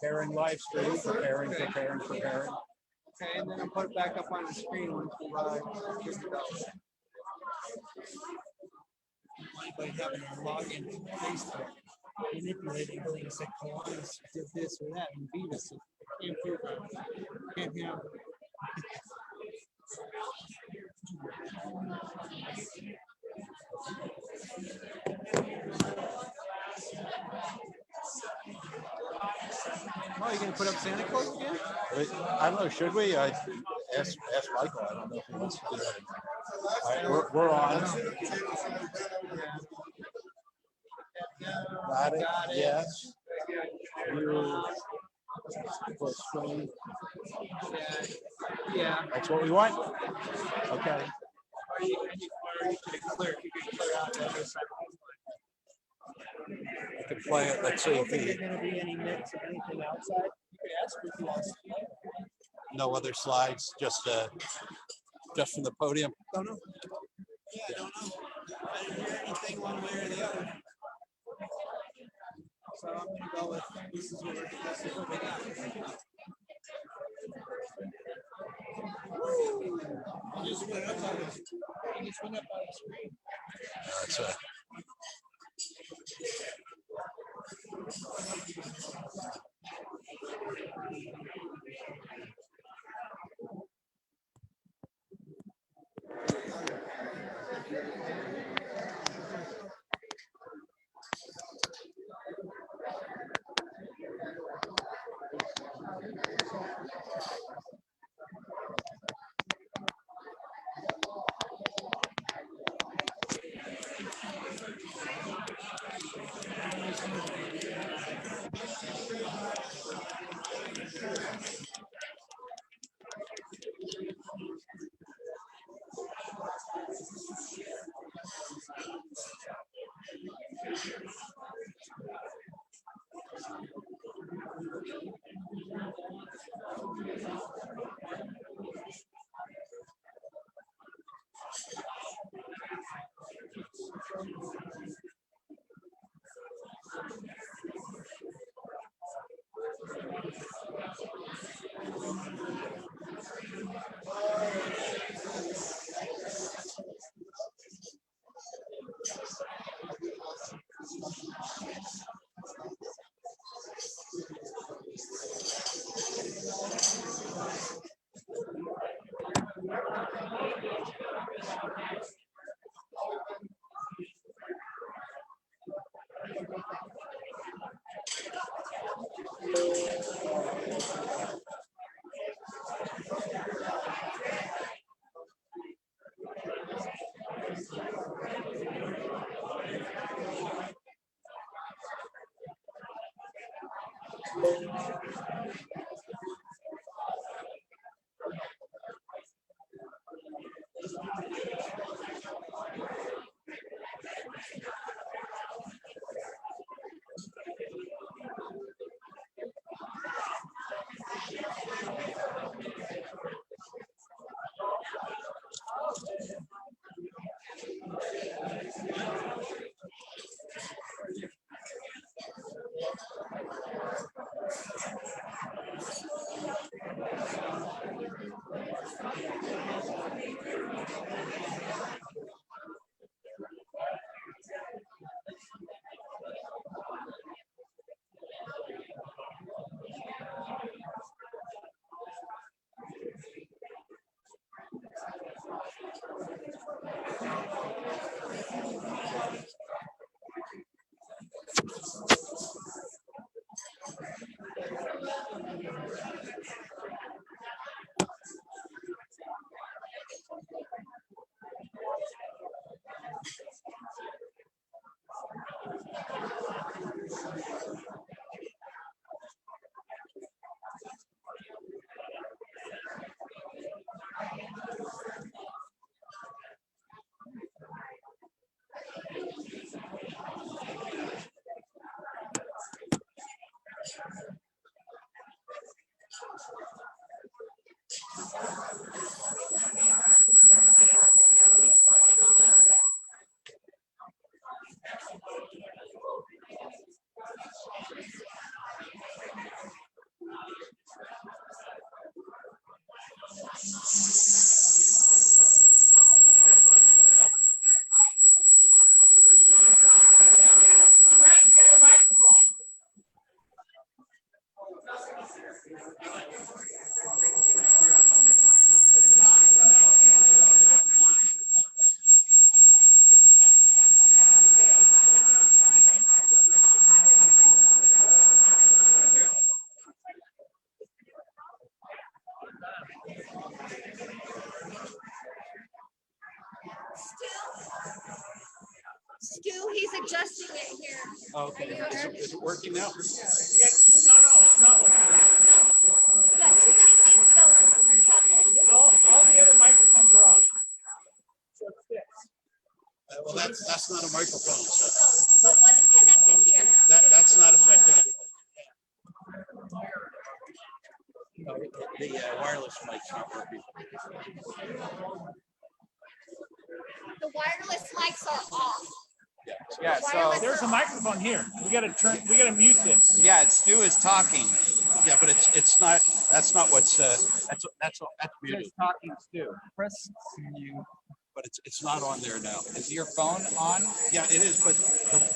preparing live stream, preparing. Okay, and then I'll put it back up on the screen once we're good to go. Anybody having a login to Facebook, manipulating things like Columbus did this or that, and Beavis can't prove it. Can't have. Oh, you gonna put up Santa Claus again? I don't know. Should we? I ask Michael. I don't know if he wants to do that. All right, we're on. Got it. Yes. Yeah. That's what we want. Okay. Or you can clear out the other side. I can play it. Let's see if Is there going to be any mix of anything outside? You could ask if he wants to. no other slides, just from the podium. Don't know. Yeah, I don't know. I didn't hear anything one way or the other. So I'm going to go with this is what we got. You just went up on the screen. That's Stu, he's adjusting it here. Okay, is it working now? No, it's not working. You got too many things going or something. All the other microphones are off. So it's this. Well, that's not a microphone. So But what's connected here? that's not affecting anything. No, the wireless mic's not working. The wireless mics are off. Yeah, so There's a microphone here. We gotta mute this. yeah, Stu is talking. Yeah, but it's not. That's not what's. That's muted. He's talking Stu. Press mute. But it's not on there now. Is your phone on? Yeah, it is, but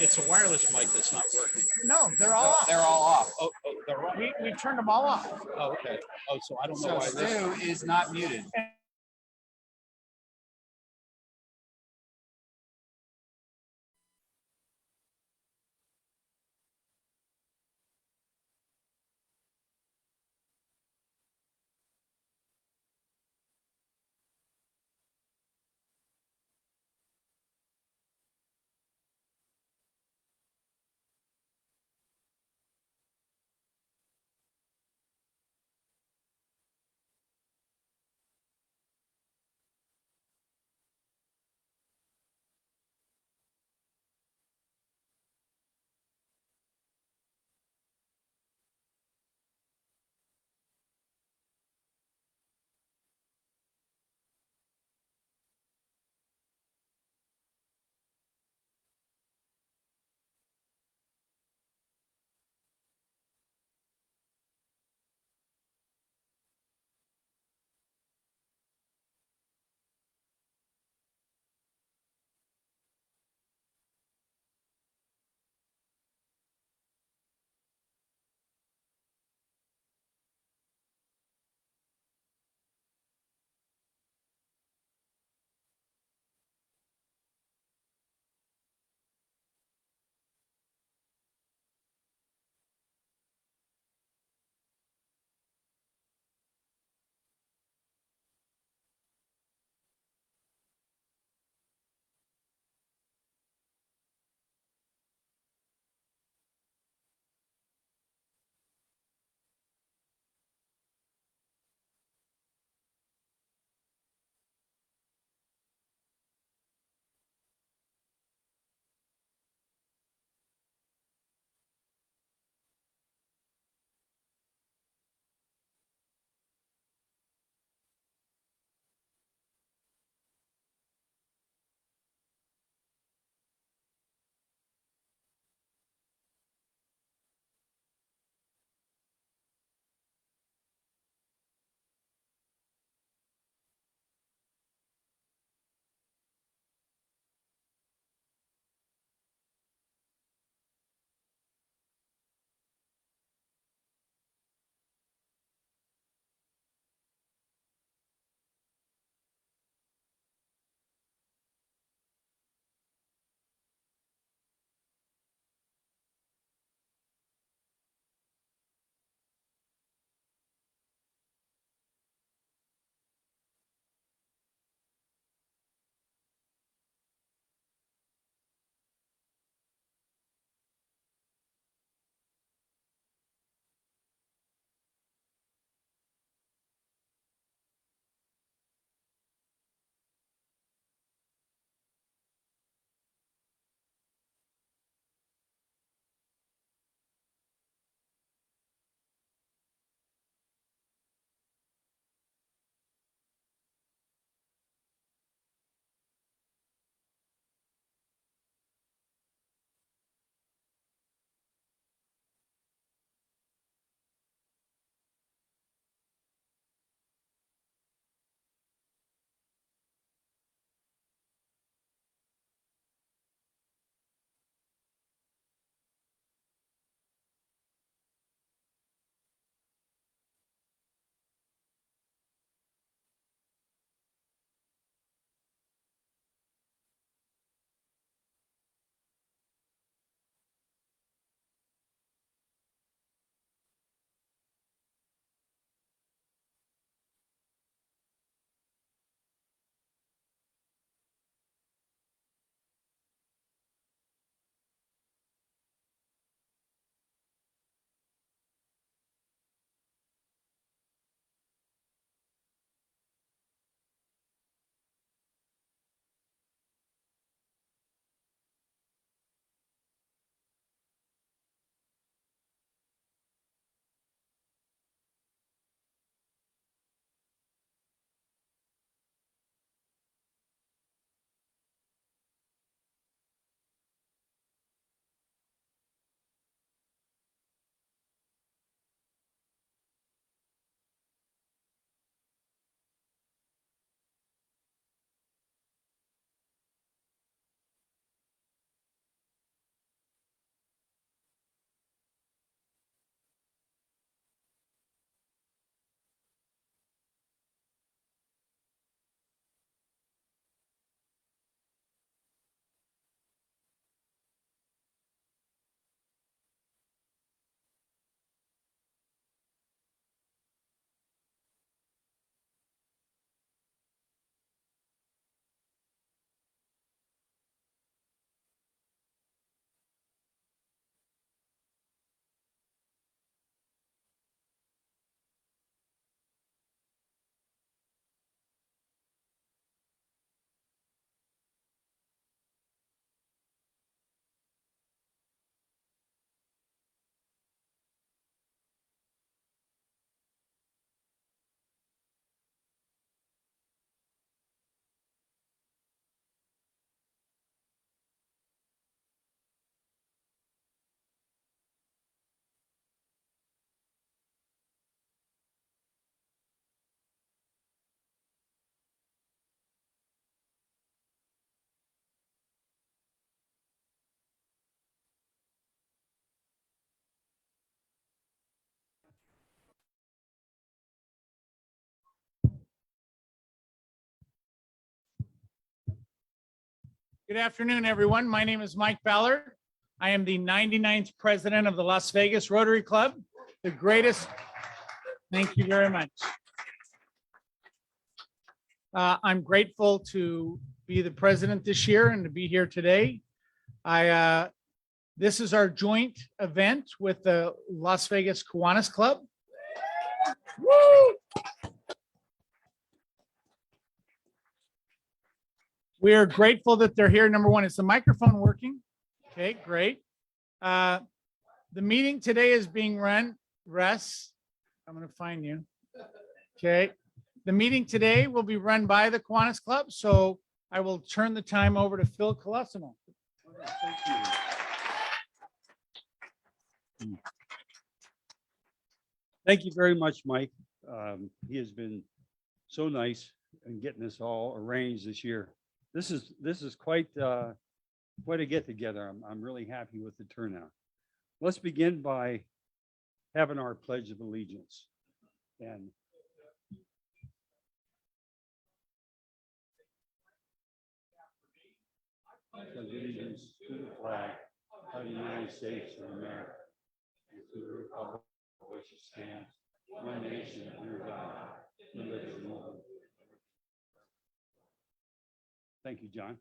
it's a wireless mic that's not working. No, they're all off. They're all off. Oh, they're on. We've turned them all off. Oh, okay. Oh, so I don't know So why this. Stu is not muted. Good afternoon, everyone. My name is Mike Ballard. I am the 99th president of the Las Vegas Rotary Club, the greatest. Thank you very much. I'm grateful to be the president this year and to be here today. This is our joint event with the Las Vegas Kiwanis Club. Woo! We are grateful that they're here. Number one, is the microphone working? Okay, great. The meeting today is being run, Russ, I'm going to find you. Okay. The meeting today will be run by the Kiwanis Club, so I will turn the time over to Phil Colosimo. Thank you very much, Mike. He has been so nice in getting this all arranged this year. This is quite a get together. I'm really happy with the turnout. Let's begin by having our Pledge of Allegiance. And pledge allegiance to the flag of the United States of America and to the republic for which it stands, one nation under God, indivisible, with liberty. Thank you, John.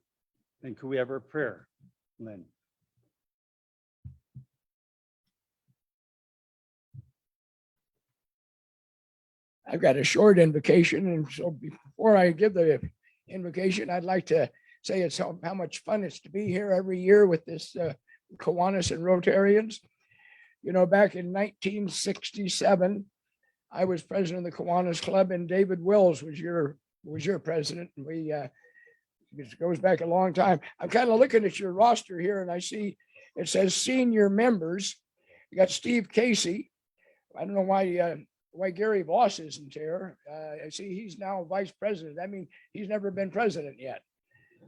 And could we have our prayer, Lynn? I've got a short invocation, and so before I give the invocation, I'd like to say it's how much fun it's to be here every year with this Kiwanis and Rotarians. You know, back in 1967, I was president of the Kiwanis Club, and David Wills was your president. And we it goes back a long time. I'm kind of looking at your roster here, and I see it says senior members. You got Steve Casey. I don't know why Gary Voss isn't here. I see he's now vice president. I mean, he's never been president yet.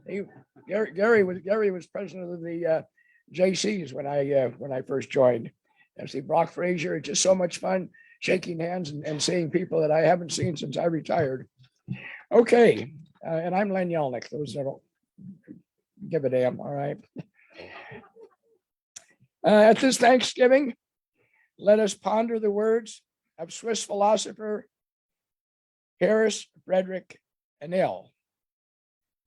Gary was president of the JCs when I first joined. I see Brock Frazier. It's just so much fun shaking hands and seeing people that I haven't seen since I retired. Okay, and I'm Len Yelnick. Those that don't give a damn. All right. At this Thanksgiving, let us ponder the words of Swiss philosopher Harris Frederick Anel.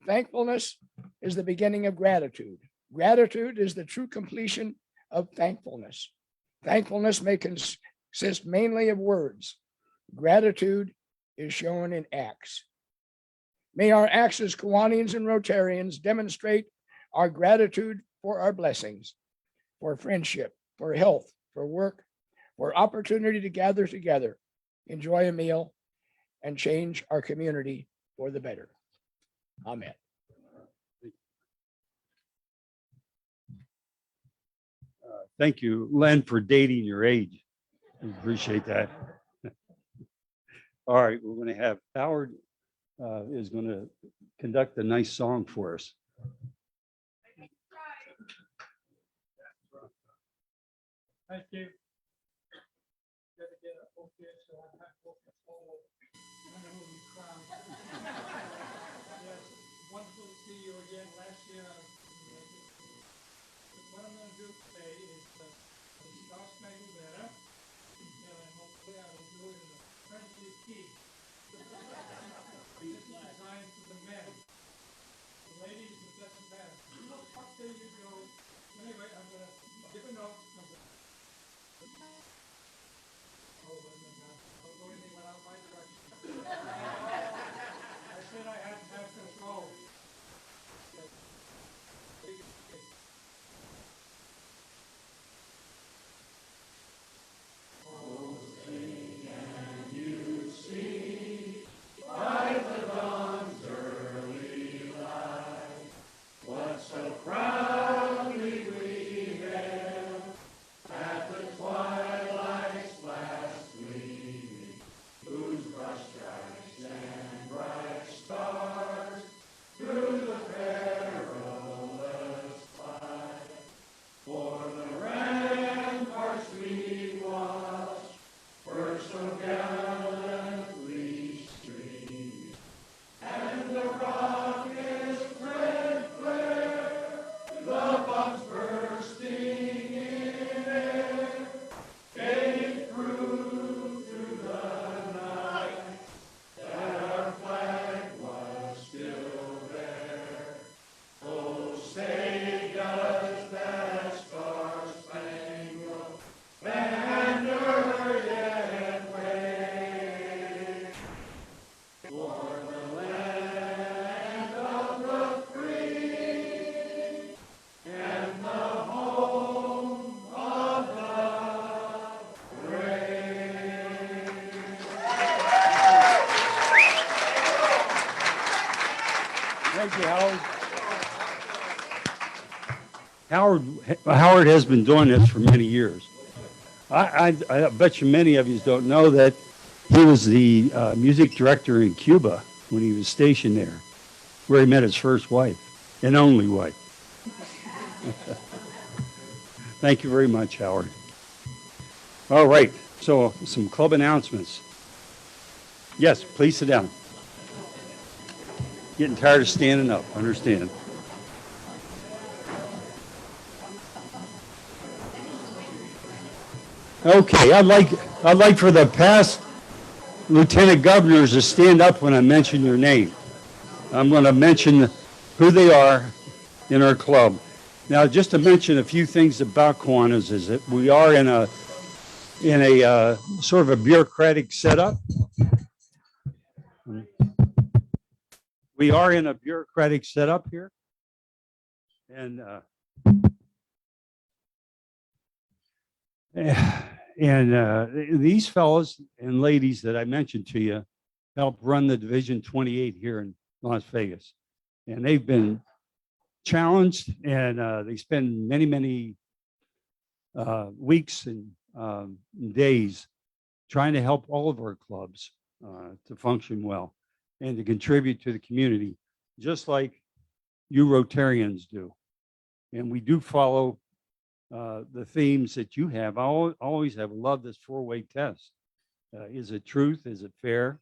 Thankfulness is the beginning of gratitude. Gratitude is the true completion of thankfulness. Thankfulness may consist mainly of words. Gratitude is shown in acts. May our acts as Kiwanians and Rotarians demonstrate our gratitude for our blessings, for friendship, for health, for work, for opportunity to gather together, enjoy a meal, and change our community for the better. Amen. Thank you, Len, for dating your age. I appreciate that. All right, we're going to have Howard is going to conduct a nice song for us. Thank you. Wonderful to see you again. Last year, what I'm going to do today is start making better, and hopefully I will do it in a friendly key. This is designed for the men. The ladies, it doesn't matter. What day you go? Anyway, I'm going to give a note. Oh, wait a minute. Don't go anything without my direction. I said I had to have control. What's so proud? Thank you, Howard has been doing this for many years. I bet you many of you don't know that he was the music director in Cuba when he was stationed there, where he met his first wife and only wife. Thank you very much, Howard. All right, so some club announcements. Yes, please sit down. Getting tired of standing up, understand. Okay, I'd like for the past lieutenant governors to stand up when I mention your name. I'm going to mention who they are in our club. Now, just to mention a few things about Kiwanis is that we are in a sort of a bureaucratic setup. We are in a bureaucratic setup here, and these fellows and ladies that I mentioned to you help run the Division 28 here in Las Vegas, and they've been challenged, and they spend many weeks and days trying to help all of our clubs to function well and to contribute to the community, just like you Rotarians do. And we do follow the themes that you have. I always have loved this four-way test. Is it truth? Is it fair?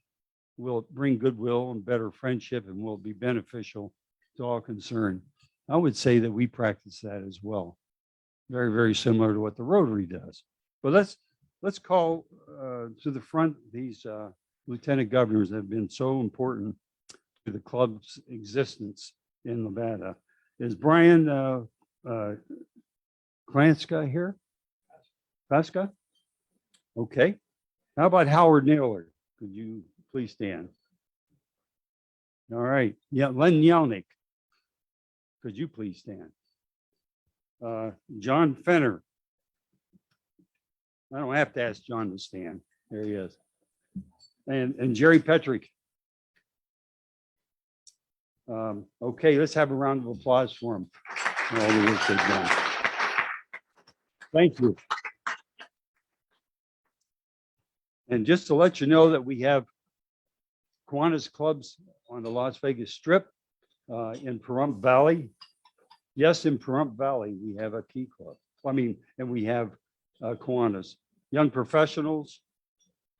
Will it bring goodwill and better friendship, and will it be beneficial to all concerned? I would say that we practice that as well. Very, very similar to what the Rotary does. But let's call to the front these lieutenant governors that have been so important to the club's existence in Nevada. Is Brian Kranska here? Kranska? Okay. How about Howard Naylor? Could you please stand? All right. Yeah, Len Yelnick. Could you please stand? John Fenner. I don't have to ask John to stand. There he is. And Jerry Petrick. Okay, let's have a round of applause for him. For all the work they've done. Thank you. And just to let you know that we have Kiwanis clubs on the Las Vegas Strip, in Pahrump Valley. Yes, in Pahrump Valley, we have a key club. I mean, and we have Kiwanis. Young professionals.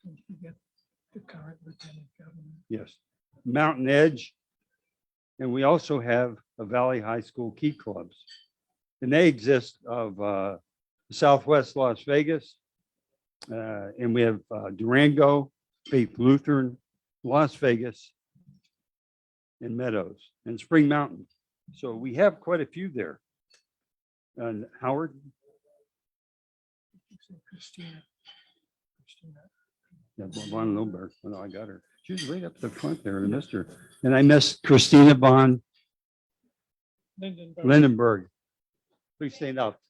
Don't forget the current lieutenant governor. Yes. Mountain Edge. And we also have a Valley High School key clubs. And they exist of Southwest Las Vegas. And we have Durango, Faith Lutheran, Las Vegas, and Meadows, and Spring Mountain. So we have quite a few there. And Howard? Christina. Yeah, Von Loberg. Oh, I got her. She was right up the front there. I missed her. And I missed Christina Von Lindenberg. Please stand up.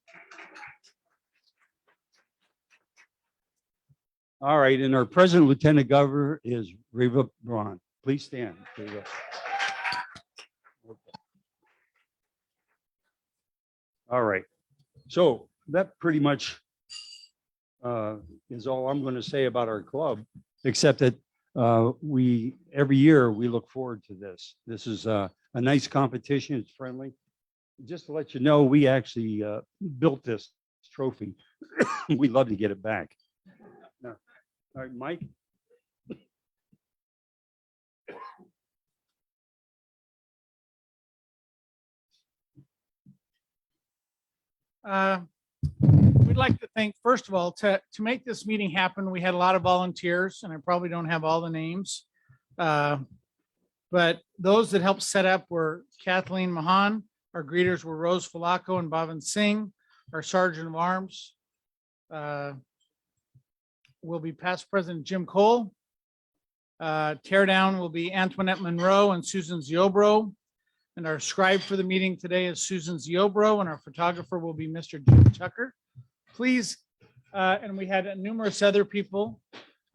All right, and our present lieutenant governor is Reva Braun. Please stand. Reva. All right, so that pretty much is all I'm going to say about our club, except that every year we look forward to this. This is a nice competition. It's friendly. Just to let you know, we actually built this trophy. We'd love to get it back. Now, all right, Mike. We'd like to thank, first of all, to make this meeting happen, we had a lot of volunteers, and I probably don't have all the names. But those that helped set up were Kathleen Mahan, our greeters were Rose Falaco and Bhavan Singh, our sergeant of arms will be past President Jim Cole. Teardown will be Antoinette Monroe and Susan Ziobro. And our scribe for the meeting today is Susan Ziobro, and our photographer will be Mr. Jim Tucker. Please, and we had numerous other people.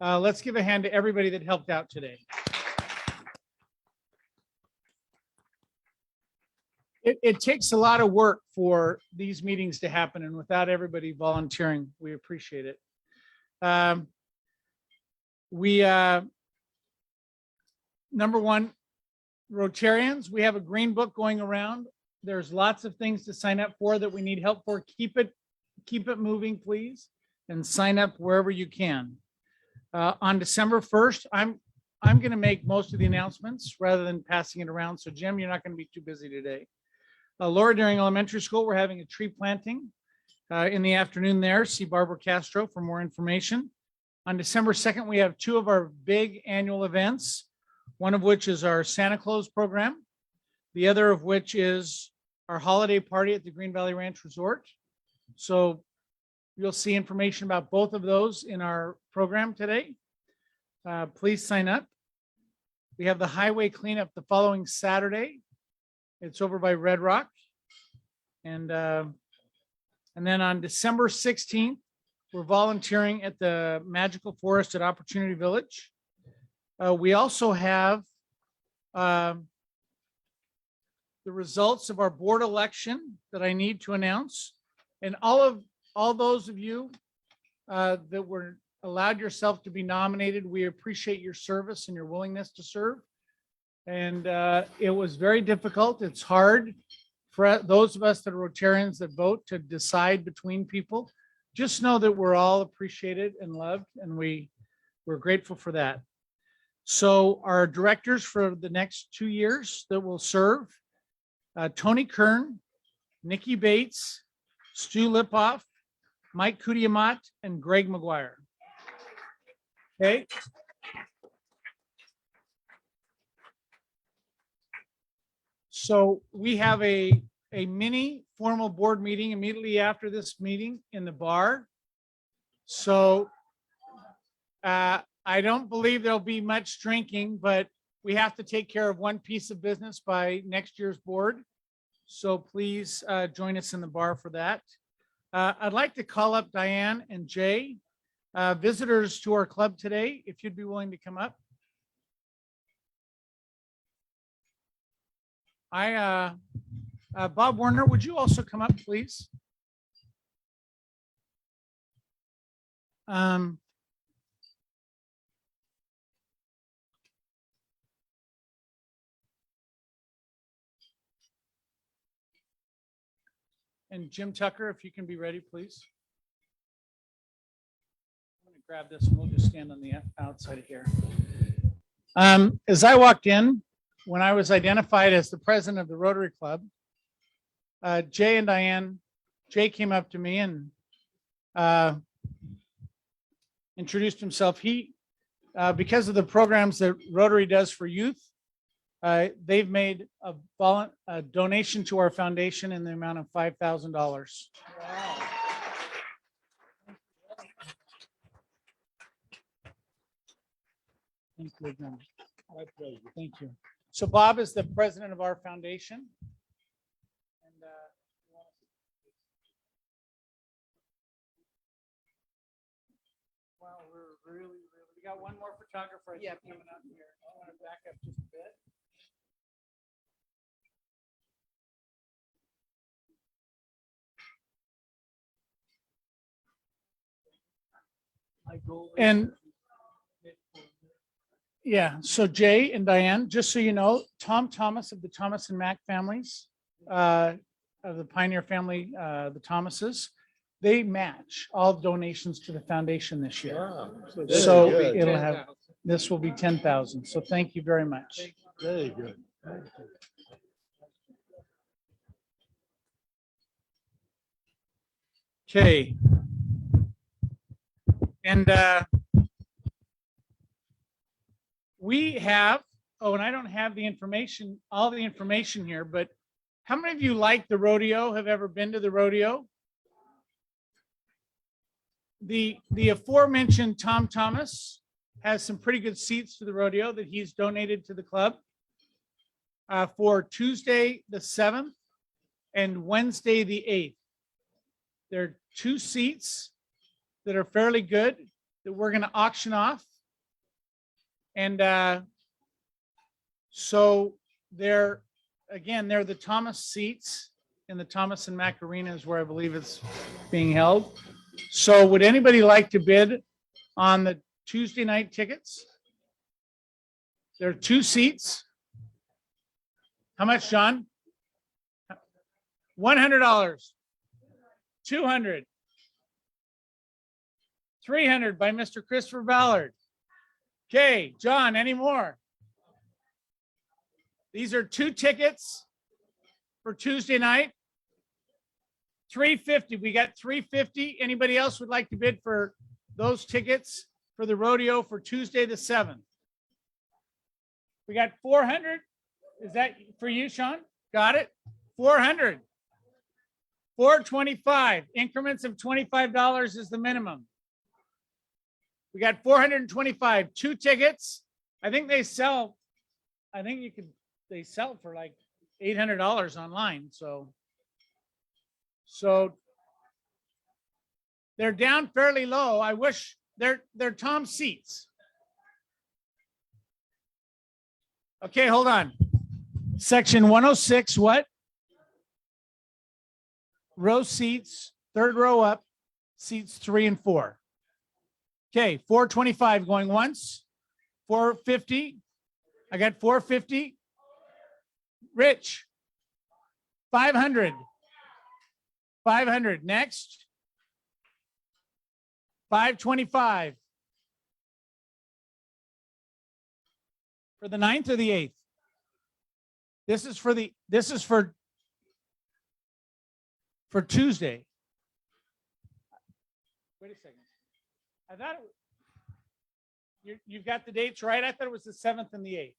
Let's give a hand to everybody that helped out today. it takes a lot of work for these meetings to happen, and without everybody volunteering, we appreciate it. We, number one, Rotarians, we have a green book going around. There's lots of things to sign up for that we need help for. Keep it moving, please, and sign up wherever you can. On December 1st, I'm going to make most of the announcements rather than passing it around. So Jim, you're not going to be too busy today. Laura, during elementary school, we're having a tree planting in the afternoon there. See Barbara Castro for more information. On December 2nd, we have two of our big annual events, one of which is our Santa Claus program, the other of which is our holiday party at the Green Valley Ranch Resort. So you'll see information about both of those in our program today. Please sign up. We have the highway cleanup the following Saturday. It's over by Red Rock. And then on December 16th, we're volunteering at the Magical Forest at Opportunity Village. We also have the results of our board election that I need to announce. And all those of you that were allowed yourself to be nominated, we appreciate your service and your willingness to serve. And it was very difficult. It's hard for those of us that are Rotarians that vote to decide between people. Just know that we're all appreciated and loved, and we're grateful for that. So our directors for the next 2 years that will serve, Tony Kern, Nikki Bates, Stu Lipoff, Mike Kudiamat, and Greg McGuire. Okay. So we have a mini formal board meeting immediately after this meeting in the bar. So I don't believe there'll be much drinking, but we have to take care of one piece of business by next year's board. So please join us in the bar for that. I'd like to call up Diane and Jay, visitors to our club today, if you'd be willing to come up. Bob Warner, would you also come up, please? And Jim Tucker, if you can be ready, please. I'm going to grab this and we'll just stand on the outside here. As I walked in, when I was identified as the president of the Rotary Club, Jay and Diane, Jay came up to me and introduced himself. He, because of the programs that Rotary does for youth, they've made a donation to our foundation in the amount of $5,000. Wow. Thank you again. My pleasure. Thank you. So Bob is the president of our foundation. And wow, we're really, we got one more photographer coming up here. I want to back up just a bit. And yeah, so Jay and Diane, just so you know, Tom Thomas of the Thomas and Mack families, of the Pioneer family, the Thomases, they match all donations to the foundation this year. Wow. So Very good. it'll have, this will be 10,000. So thank you very much. Very good. Okay. And we have, oh, and I don't have the information, all the information here, but how many of you like the rodeo, have ever been to the rodeo? The aforementioned Tom Thomas has some pretty good seats to the rodeo that he's donated to the club for Tuesday the 7th and Wednesday the 8th. There are 2 seats that are fairly good that we're going to auction off. And so they're again, they're the Thomas seats in the Thomas and Mack Arena is where I believe it's being held. So would anybody like to bid on the Tuesday night tickets? There are 2 seats. How much, John? $100, 200, 300 by Mr. Christopher Ballard. Okay, John, any more? These are 2 tickets for Tuesday night. 350. We got 350. Anybody else would like to bid for those tickets for the rodeo for Tuesday the 7th? We got 400. Is that for you, Sean? Got it? 400. 425. Increments of $25 is the minimum. We got 425. 2 tickets. I think they sell for like $800 online. So they're down fairly low. I wish they're Tom seats. Okay, hold on. Section 106, what? Row seats, 3rd row up, seats 3 and 4. Okay, 425 going once, 450. I got 450. Rich, 500. 500. Next, 525. For the 9th or the 8th? This is for Tuesday. Wait a second. I thought you've got the dates right. I thought it was the 7th and the 8th.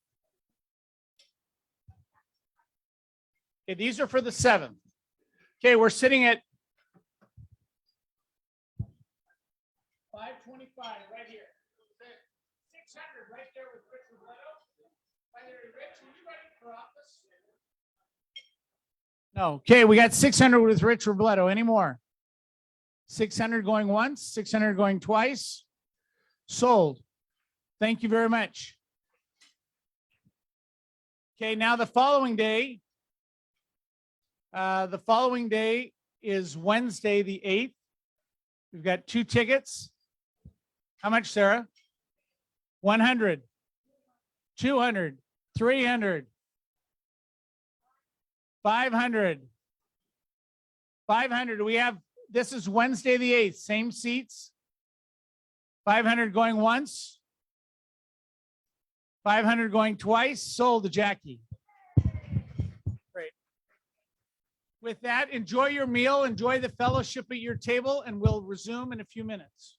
Okay, these are for the 7th. Okay, we're sitting at 525 right here. 600 right there with Rich Robledo. By the way, Rich, are you running for office? No. Okay, we got 600 with Rich Robledo. Any more? 600 going once, 600 going twice. Sold. Thank you very much. Okay, now the following day. The following day is Wednesday, the 8th. We've got 2 tickets. How much, Sarah? 100, 200, 300, 500. 500. We have, this is Wednesday, the 8th, same seats. 500 going once. 500 going twice. Sold to Jackie. Great. With that, enjoy your meal, enjoy the fellowship at your table, and we'll resume in a few minutes.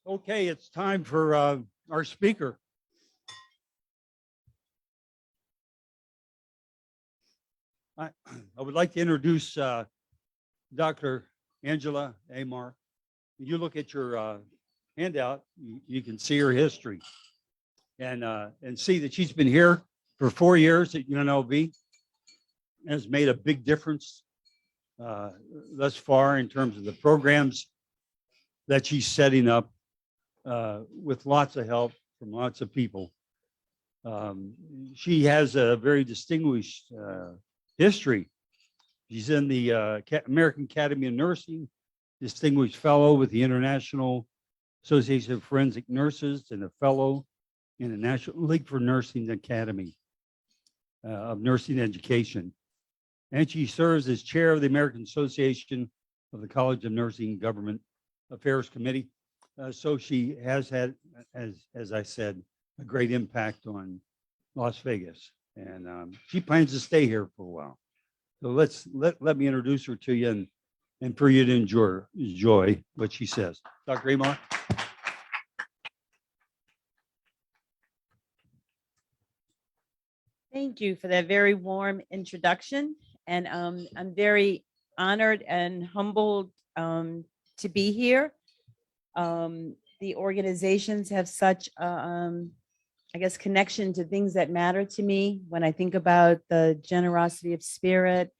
Okay, it's time for our speaker. I would like to introduce Dr. Angela Amar. You look at your handout, you can see her history and see that she's been here for 4 years at UNLV. Has made a big difference thus far in terms of the programs that she's setting up with lots of help from lots of people. She has a very distinguished history. She's in the American Academy of Nursing, distinguished fellow with the International Association of Forensic Nurses, and a fellow in the National League for Nursing Academy of Nursing Education. And she serves as chair of the American Association of the College of Nursing Government Affairs Committee. So she has had, as I said, a great impact on Las Vegas. And she plans to stay here for a while. So let me introduce her to you and for you to enjoy what she says. Dr. Amar. Thank you for that very warm introduction. And I'm very honored and humbled to be here. The organizations have such, I guess, connection to things that matter to me. When I think about the generosity of spirit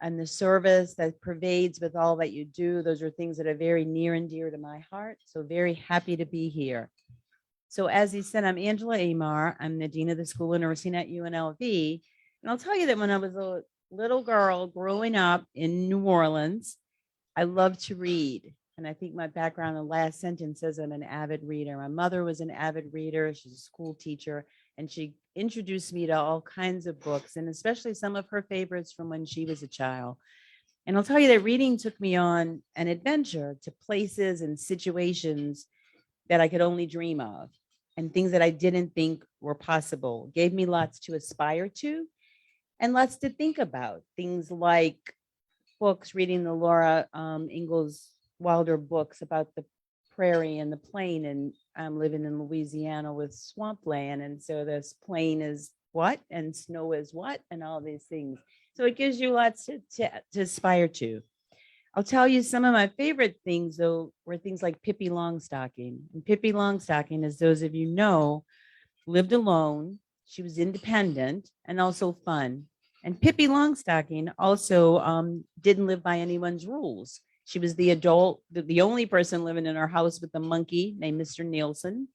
and the service that pervades with all that you do, those are things that are very near and dear to my heart. So very happy to be here. So as he said, I'm Angela Amar. I'm the Dean of the School of Nursing at UNLV. And I'll tell you that when I was a little girl growing up in New Orleans, I loved to read. And I think my background, the last sentence says I'm an avid reader. My mother was an avid reader. She's a school teacher, and she introduced me to all kinds of books, and especially some of her favorites from when she was a child. And I'll tell you that reading took me on an adventure to places and situations that I could only dream of, and things that I didn't think were possible. It gave me lots to aspire to and lots to think about. Things like books, reading the Laura Ingalls Wilder books about the prairie and the plain. And I'm living in Louisiana with swampland. And so this plain is what and snow is what and all these things. So it gives you lots to aspire to. I'll tell you some of my favorite things, though, were things like Pippi Longstocking. And Pippi Longstocking, as those of you know, lived alone. She was independent and also fun. And Pippi Longstocking also didn't live by anyone's rules. She was the adult, the only person living in her house with a monkey named Mr. Nielsen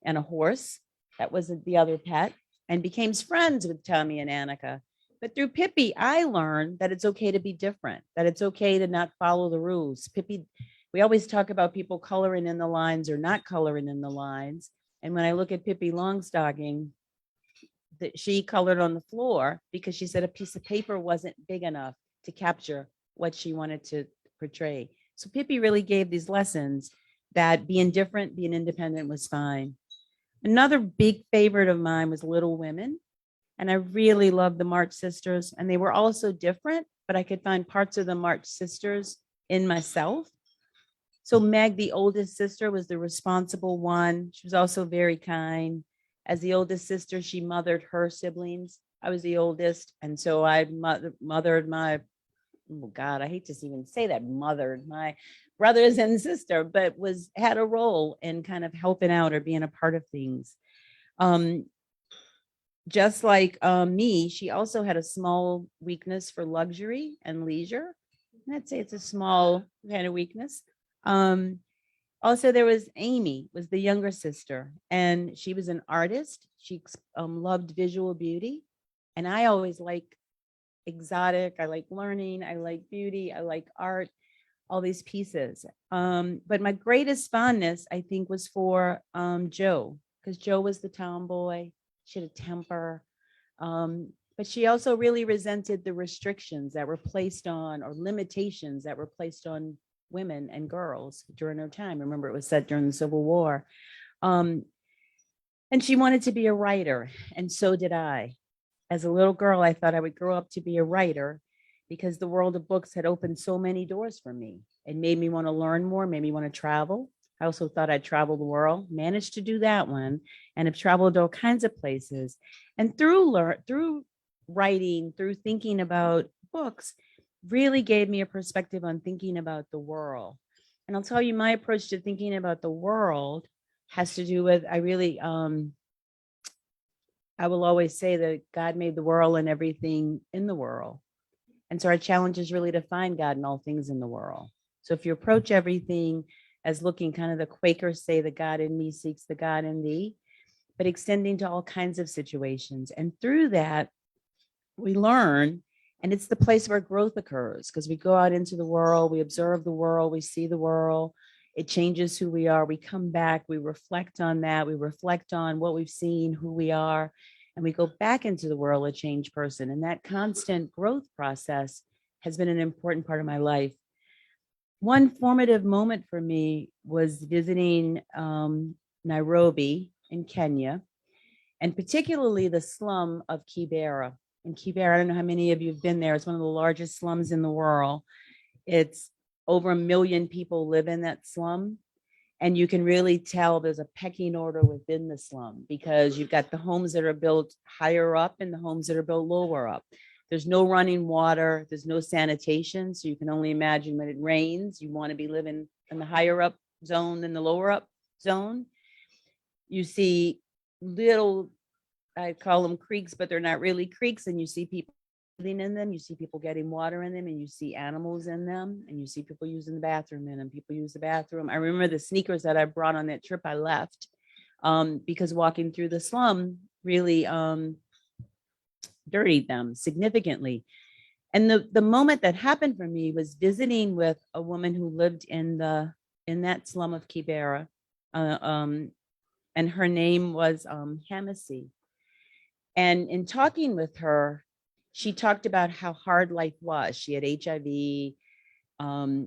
and a horse. That was the other pet, and became friends with Tommy and Annika. But through Pippi, I learned that it's okay to be different, that it's okay to not follow the rules. Pippi, we always talk about people coloring in the lines or not coloring in the lines. And when I look at Pippi Longstocking, that she colored on the floor because she said a piece of paper wasn't big enough to capture what she wanted to portray. So Pippi really gave these lessons that being different, being independent was fine. Another big favorite of mine was Little Women. And I really loved the March Sisters. And they were all so different, but I could find parts of the March Sisters in myself. So Meg, the oldest sister, was the responsible one. She was also very kind. As the oldest sister, she mothered her siblings. I was the oldest. And so I mothered my, oh God, I hate to even say that, mothered my brothers and sister, but had a role in kind of helping out or being a part of things. Just like me, she also had a small weakness for luxury and leisure. And I'd say it's a small kind of weakness. Also, there was Amy, was the younger sister, and she was an artist. She loved visual beauty. And I always like exotic. I like learning. I like beauty. I like art, all these pieces. But my greatest fondness, I think, was for Joe, because Joe was the tomboy. She had a temper. But she also really resented the restrictions that were placed on, or limitations that were placed on women and girls during her time. Remember, it was set during the Civil War. And she wanted to be a writer, and so did I. As a little girl, I thought I would grow up to be a writer because the world of books had opened so many doors for me. It made me want to learn more, made me want to travel. I also thought I'd travel the world, managed to do that one, and have traveled to all kinds of places. And through writing, through thinking about books, really gave me a perspective on thinking about the world. And I'll tell you, my approach to thinking about the world has to do with, I will always say that God made the world and everything in the world. And so our challenge is really to find God in all things in the world. So if you approach everything as looking, kind of the Quakers say, the God in me seeks the God in thee, but extending to all kinds of situations. And through that, we learn, and it's the place where growth occurs, because we go out into the world, we observe the world, we see the world, it changes who we are. We come back, we reflect on that, we reflect on what we've seen, who we are, and we go back into the world a changed person. And that constant growth process has been an important part of my life. One formative moment for me was visiting Nairobi in Kenya, and particularly the slum of Kibera. In Kibera, I don't know how many of you have been there. It's one of the largest slums in the world. It's over 1 million people live in that slum. And you can really tell there's a pecking order within the slum, because you've got the homes that are built higher up and the homes that are built lower up. There's no running water, there's no sanitation. So you can only imagine when it rains, you want to be living in the higher up zone than the lower up zone. You see little, I call them creeks, but they're not really creeks. And you see people living in them, you see people getting water in them, and you see animals in them, and you see people using the bathroom in them. People use the bathroom. I remember the sneakers that I brought on that trip I left, because walking through the slum really dirtied them significantly. And the moment that happened for me was visiting with a woman who lived in that slum of Kibera, and her name was Hamisi. And in talking with her, she talked about how hard life was. She had HIV,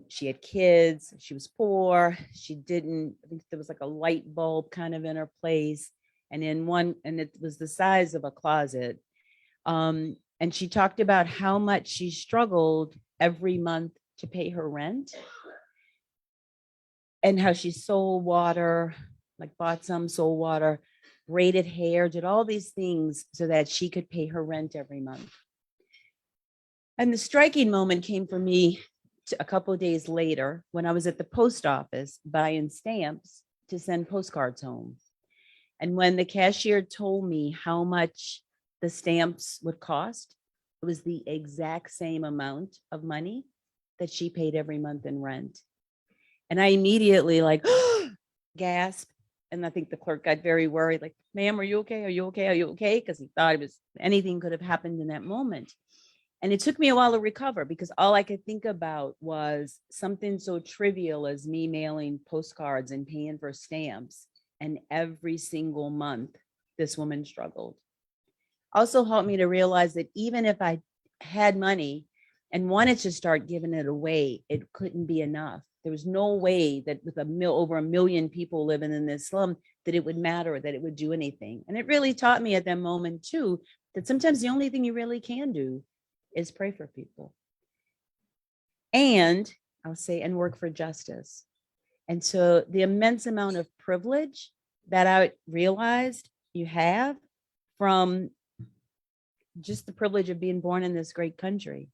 she had kids, she was poor, I think there was like a light bulb kind of in her place, and it was the size of a closet. And she talked about how much she struggled every month to pay her rent, and how she sold water, like bought some, sold water, braided hair, did all these things so that she could pay her rent every month. And the striking moment came for me a couple of days later when I was at the post office buying stamps to send postcards home. And when the cashier told me how much the stamps would cost, it was the exact same amount of money that she paid every month in rent. And I immediately gasped. And I think the clerk got very worried, like, ma'am, are you okay? Are you okay? Are you okay? Because he thought anything could have happened in that moment. And it took me a while to recover, because all I could think about was something so trivial as me mailing postcards and paying for stamps. And every single month, this woman struggled. Also helped me to realize that even if I had money and wanted to start giving it away, it couldn't be enough. There was no way that with over 1 million people living in this slum that it would matter, that it would do anything. And it really taught me at that moment too, that sometimes the only thing you really can do is pray for people. And I'll say, and work for justice. And so the immense amount of privilege that I realized you have from just the privilege of being born in this great country,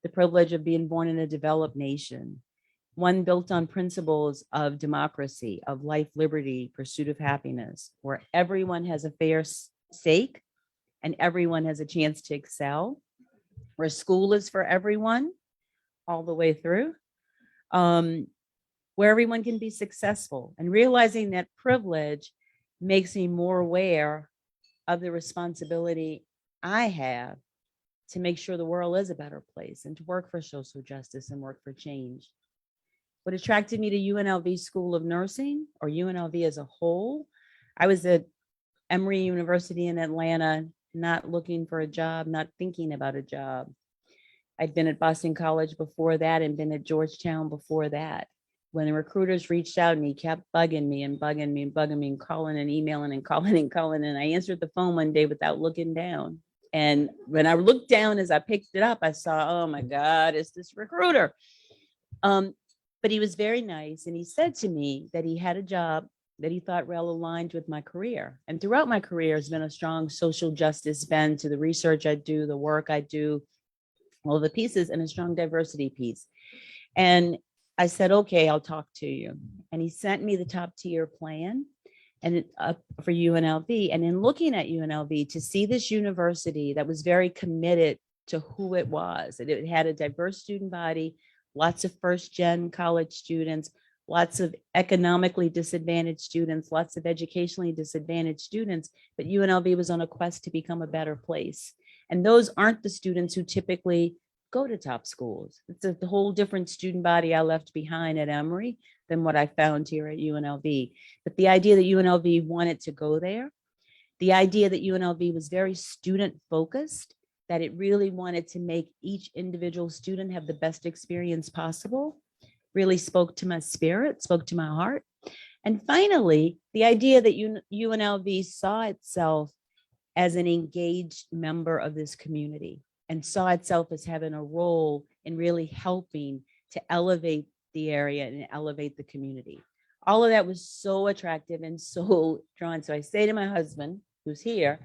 the privilege of being born in a developed nation, one built on principles of democracy, of life, liberty, pursuit of happiness, where everyone has a fair stake and everyone has a chance to excel, where school is for everyone all the way through, where everyone can be successful. And realizing that privilege makes me more aware of the responsibility I have to make sure the world is a better place and to work for social justice and work for change. What attracted me to UNLV School of Nursing, or UNLV as a whole, I was at Emory University in Atlanta, not looking for a job, not thinking about a job. I'd been at Boston College before that and been at Georgetown before that. When the recruiters reached out and he kept bugging me and bugging me and bugging me and calling and emailing and calling and calling, and I answered the phone one day without looking down. And when I looked down as I picked it up, I saw, oh my God, it's this recruiter. But he was very nice. And he said to me that he had a job that he thought well aligned with my career. And throughout my career has been a strong social justice bend to the research I do, the work I do, all the pieces, and a strong diversity piece. And I said, okay, I'll talk to you. And he sent me the top tier plan and for UNLV. And in looking at UNLV, to see this university that was very committed to who it was, it had a diverse student body, lots of first gen college students, lots of economically disadvantaged students, lots of educationally disadvantaged students, but UNLV was on a quest to become a better place. And those aren't the students who typically go to top schools. It's a whole different student body I left behind at Emory than what I found here at UNLV. But the idea that UNLV wanted to go there, the idea that UNLV was very student focused, that it really wanted to make each individual student have the best experience possible, really spoke to my spirit, spoke to my heart. And finally, the idea that UNLV saw itself as an engaged member of this community and saw itself as having a role in really helping to elevate the area and elevate the community. All of that was so attractive and so drawn. So I say to my husband, who's here,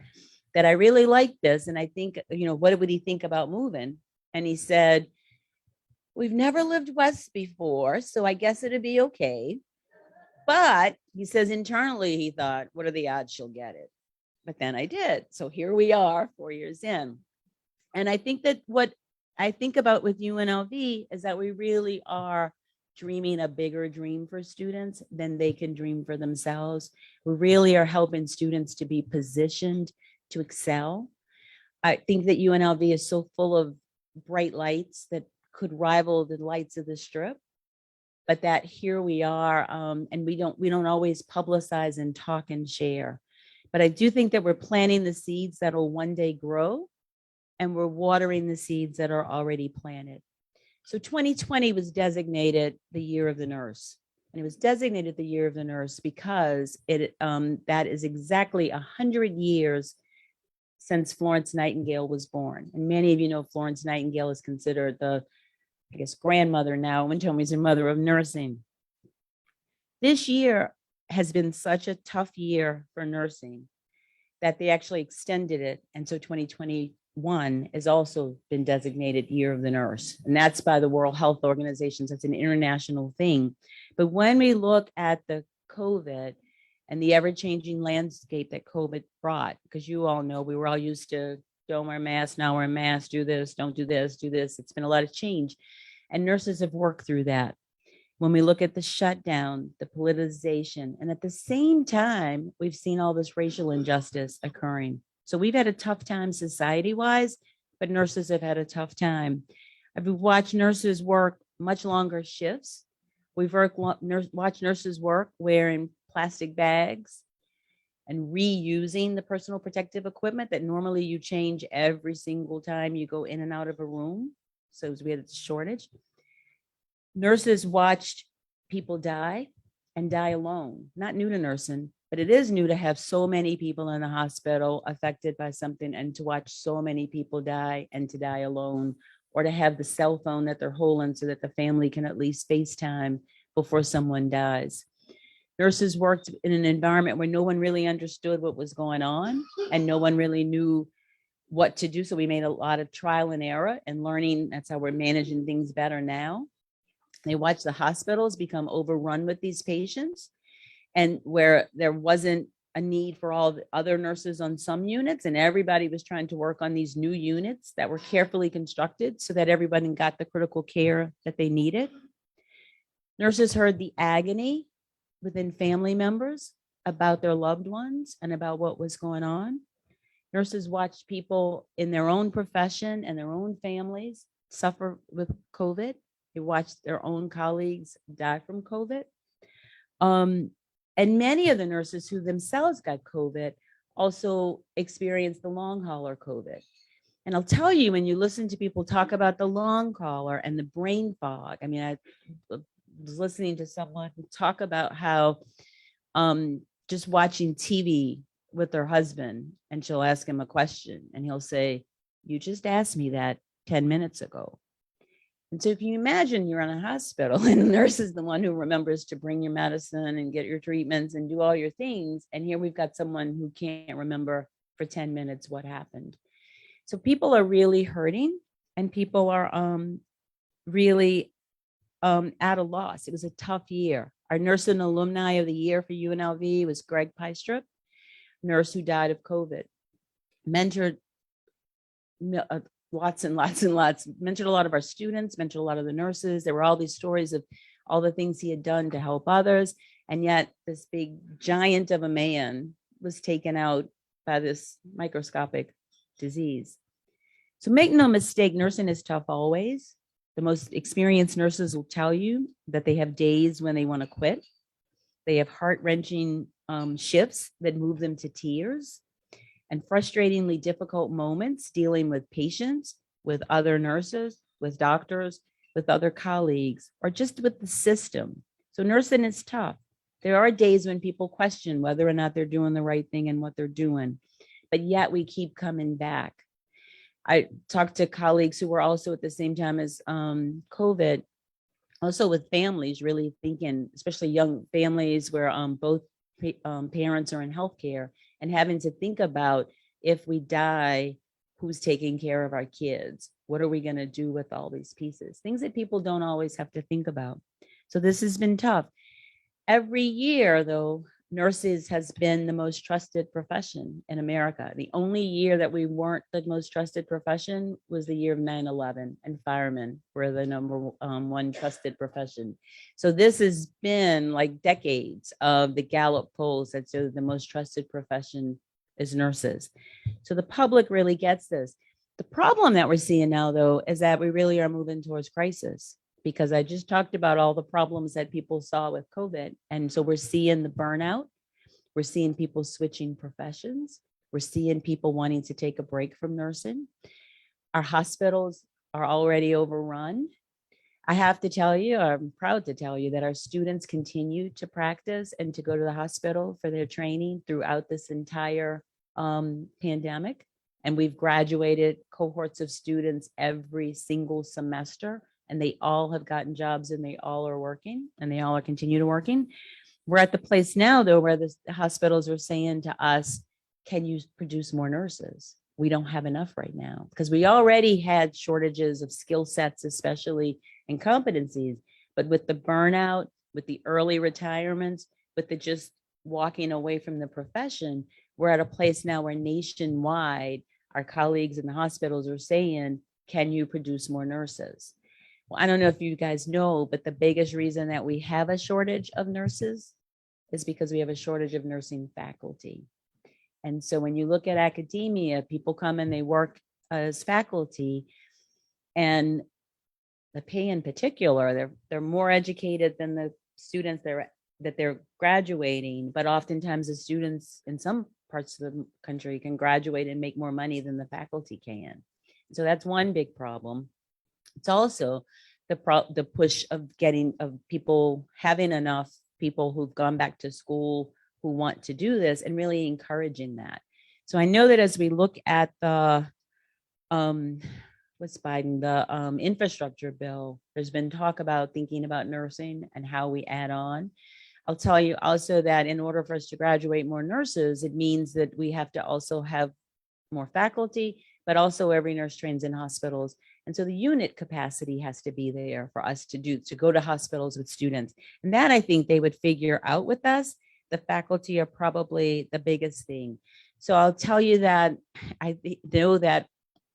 that I really like this. And I think, what would he think about moving? And he said, we've never lived west before, so I guess it'd be okay. But he says internally, he thought, what are the odds she'll get it? But then I did. So here we are 4 years in. And I think that what I think about with UNLV is that we really are dreaming a bigger dream for students than they can dream for themselves. We really are helping students to be positioned to excel. I think that UNLV is so full of bright lights that could rival the lights of the Strip, but that here we are, and we don't always publicize and talk and share. But I do think that we're planting the seeds that will one day grow, and we're watering the seeds that are already planted. So 2020 was designated the year of the nurse. And it was designated the year of the nurse because that is exactly 100 years since Florence Nightingale was born. And many of you know Florence Nightingale is considered the, grandmother now, when told me she's the mother of nursing. This year has been such a tough year for nursing that they actually extended it. And so 2021 has also been designated Year of the Nurse. And that's by the World Health Organization. That's an international thing. But when we look at the COVID and the ever-changing landscape that COVID brought, because you all know we were all used to don't wear masks, now wear masks, do this, don't do this, do this. It's been a lot of change. And nurses have worked through that. When we look at the shutdown, the politicization, and at the same time, we've seen all this racial injustice occurring. So we've had a tough time society-wise, but nurses have had a tough time. I've watched nurses work much longer shifts. We've watched nurses work wearing plastic bags and reusing the personal protective equipment that normally you change every single time you go in and out of a room. So we had a shortage. Nurses watched people die and die alone. Not new to nursing, but it is new to have so many people in the hospital affected by something and to watch so many people die and to die alone, or to have the cell phone that they're holding so that the family can at least FaceTime before someone dies. Nurses worked in an environment where no one really understood what was going on and no one really knew what to do. So we made a lot of trial and error and learning. That's how we're managing things better now. They watched the hospitals become overrun with these patients, and where there wasn't a need for all the other nurses on some units, and everybody was trying to work on these new units that were carefully constructed so that everybody got the critical care that they needed. Nurses heard the agony within family members about their loved ones and about what was going on. Nurses watched people in their own profession and their own families suffer with COVID. They watched their own colleagues die from COVID. And many of the nurses who themselves got COVID also experienced the long hauler COVID. And I'll tell you, when you listen to people talk about the long hauler and the brain fog, I mean, I was listening to someone talk about how just watching TV with her husband, and she'll ask him a question and he'll say, you just asked me that 10 minutes ago. And so if you imagine you're in a hospital and the nurse is the one who remembers to bring your medicine and get your treatments and do all your things. And here we've got someone who can't remember for 10 minutes what happened. So people are really hurting and people are really at a loss. It was a tough year. Our nurse and alumni of the year for UNLV was Greg Pystrup, nurse who died of COVID. Mentored lots and lots and lots, mentored a lot of our students, mentored a lot of the nurses. There were all these stories of all the things he had done to help others. And yet this big giant of a man was taken out by this microscopic disease. So make no mistake, nursing is tough always. The most experienced nurses will tell you that they have days when they want to quit. They have heart-wrenching shifts that move them to tears and frustratingly difficult moments dealing with patients, with other nurses, with doctors, with other colleagues, or just with the system. So nursing is tough. There are days when people question whether or not they're doing the right thing and what they're doing, but yet we keep coming back. I talked to colleagues who were also at the same time as COVID, also with families really thinking, especially young families where both parents are in healthcare and having to think about if we die, who's taking care of our kids? What are we going to do with all these pieces? Things that people don't always have to think about. So this has been tough. Every year, though, nurses has been the most trusted profession in America. The only year that we weren't the most trusted profession was the year of 9/11, and firemen were the number one trusted profession. So this has been like decades of the Gallup polls that show the most trusted profession is nurses. So the public really gets this. The problem that we're seeing now, though, is that we really are moving towards crisis, because I just talked about all the problems that people saw with COVID. And so we're seeing the burnout. We're seeing people switching professions. We're seeing people wanting to take a break from nursing. Our hospitals are already overrun. I have to tell you, I'm proud to tell you that our students continue to practice and to go to the hospital for their training throughout this entire pandemic. And we've graduated cohorts of students every single semester, and they all have gotten jobs and they all are working and they all are continue to working. We're at the place now, though, where the hospitals are saying to us, can you produce more nurses? We don't have enough right now, because we already had shortages of skill sets, especially in competencies. But with the burnout, with the early retirements, with the just walking away from the profession, we're at a place now where nationwide, our colleagues in the hospitals are saying, can you produce more nurses? Well, I don't know if you guys know, but the biggest reason that we have a shortage of nurses is because we have a shortage of nursing faculty. And so when you look at academia, people come and they work as faculty, and the pay in particular, they're more educated than the students that they're graduating, but oftentimes the students in some parts of the country can graduate and make more money than the faculty can. So that's one big problem. It's also the push of people having enough people who've gone back to school who want to do this and really encouraging that. So I know that as we look at the infrastructure bill, there's been talk about thinking about nursing and how we add on. I'll tell you also that in order for us to graduate more nurses, it means that we have to also have more faculty, but also every nurse trains in hospitals. And so the unit capacity has to be there for us to go to hospitals with students. And that I think they would figure out with us. The faculty are probably the biggest thing. So I'll tell you that I know that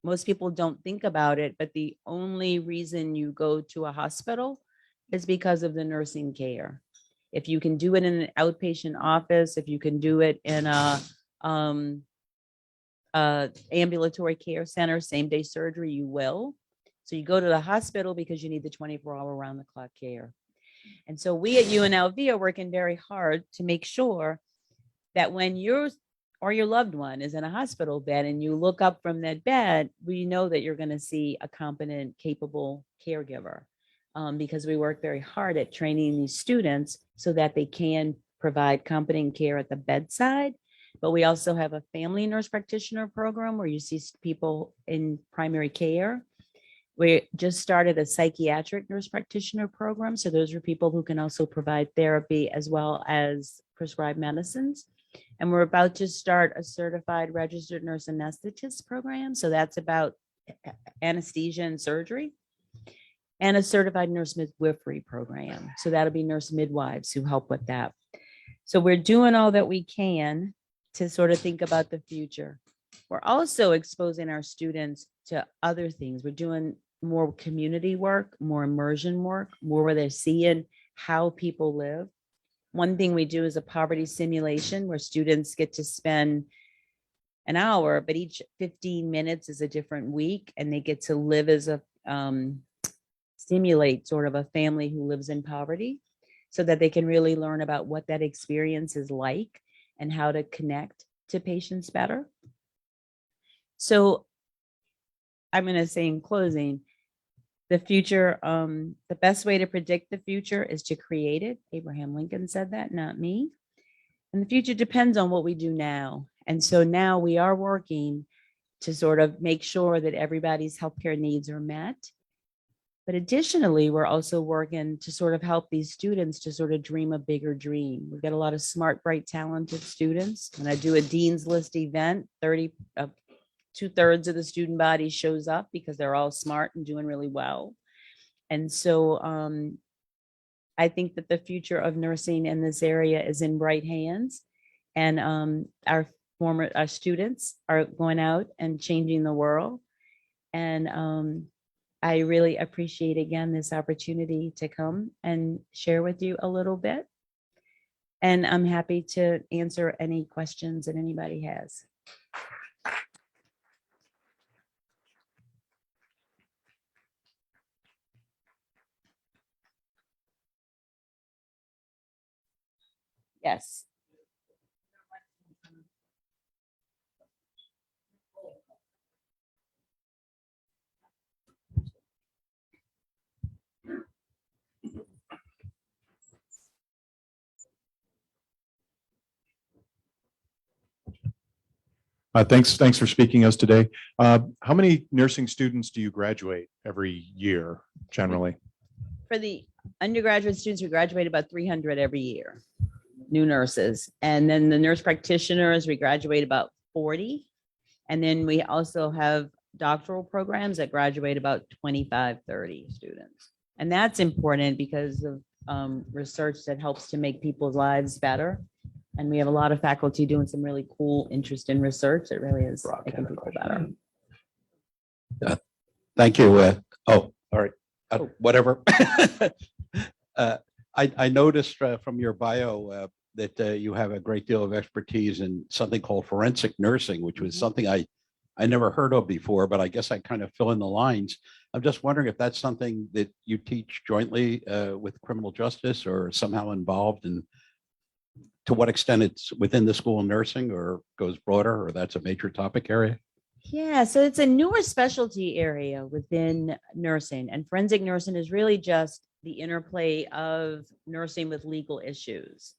most people don't think about it, but the only reason you go to a hospital is because of the nursing care. If you can do it in an outpatient office, if you can do it in a ambulatory care center, same day surgery, you will. So you go to the hospital because you need the 24-hour round the clock care. And so we at UNLV are working very hard to make sure that when you or your loved one is in a hospital bed and you look up from that bed, we know that you're going to see a competent, capable caregiver, because we work very hard at training these students so that they can provide competent care at the bedside. But we also have a family nurse practitioner program where you see people in primary care, We just started a psychiatric nurse practitioner program. So those are people who can also provide therapy as well as prescribe medicines. And we're about to start a certified registered nurse anesthetist program. So that's about anesthesia and surgery. And a certified nurse midwifery program. So that'll be nurse midwives who help with that. So we're doing all that we can to sort of think about the future. We're also exposing our students to other things. We're doing more community work, more immersion work, more where they're seeing how people live. One thing we do is a poverty simulation where students get to spend an hour, but each 15 minutes is a different week, and they get to live as a simulate sort of a family who lives in poverty, so that they can really learn about what that experience is like and how to connect to patients better. So I'm going to say in closing, the future, the best way to predict the future is to create it. Abraham Lincoln said that, not me. And the future depends on what we do now. And so now we are working to sort of make sure that everybody's healthcare needs are met. But additionally, we're also working to sort of help these students to sort of dream a bigger dream. We've got a lot of smart, bright, talented students. When I do a Dean's List event, 2/3 of the student body shows up because they're all smart and doing really well. And so I think that the future of nursing in this area is in bright hands. And our students are going out and changing the world. And I really appreciate, again, this opportunity to come and share with you a little bit. And I'm happy to answer any questions that anybody has. Yes. Thanks for speaking to us today. How many nursing students do you graduate every year generally? For the undergraduate students, we graduate about 300 every year, new nurses. And then the nurse practitioners, we graduate about 40. And then we also have doctoral programs that graduate about 25, 30 students. And that's important because of research that helps to make people's lives better. And we have a lot of faculty doing some really cool, interesting research that really is making people better. Thank you. All right. Whatever. I noticed from your bio that you have a great deal of expertise in something called forensic nursing, which was something I never heard of before, but I guess I kind of fill in the lines. I'm just wondering if that's something that you teach jointly with criminal justice or somehow involved, and to what extent it's within the School of Nursing or goes broader, or that's a major topic area? Yeah, so it's a newer specialty area within nursing, and forensic nursing is really just the interplay of nursing with legal issues.